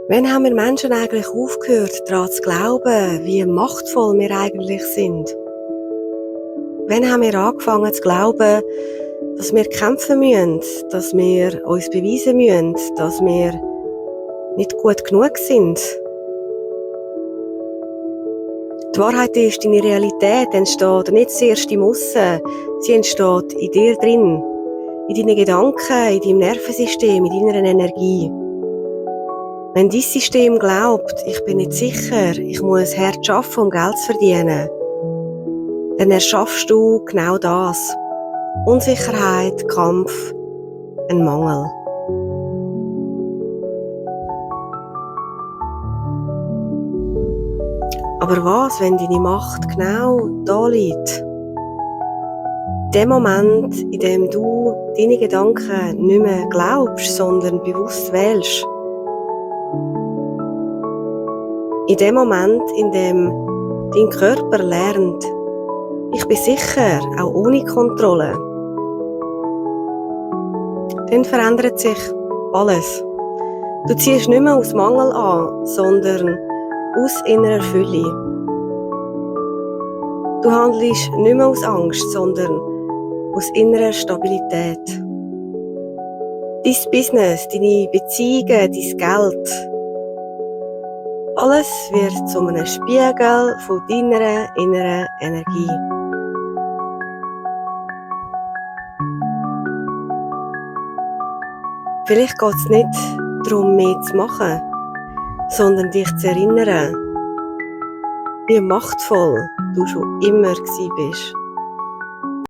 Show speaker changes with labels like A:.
A: Wann haben wir Menschen eigentlich aufgehört, daran zu glauben, wie machtvoll wir eigentlich sind? Wann haben wir angefangen zu glauben, dass wir kämpfen müssen, dass wir uns beweisen müssen, dass wir nicht gut genug sind? Die Wahrheit ist, deine Realität entsteht nicht zuerst im Aussen, sie entsteht in dir drin, in deinen Gedanken, in deinem Nervensystem, in deiner Energie. Wenn dein System glaubt, ich bin nicht sicher, ich muss hart arbeiten, um Geld zu verdienen, dann erschaffst du genau das. Unsicherheit, Kampf, ein Mangel. Aber was, wenn deine Macht genau da liegt? In dem Moment, in dem du deine Gedanken nicht mehr glaubst, sondern bewusst wählst. In dem Moment, in dem dein Körper lernt, ich bin sicher, auch ohne Kontrolle, dann verändert sich alles. Du ziehst nicht mehr aus Mangel an, sondern aus innerer Fülle. Du handelst nicht mehr aus Angst, sondern aus innerer Stabilität. Dein Business, deine Beziehungen, dein Geld, alles wird zu einem Spiegel von deiner inneren Energie. Vielleicht geht es nicht darum, mehr zu machen, sondern dich zu erinnern, wie machtvoll du schon immer gewesen bist.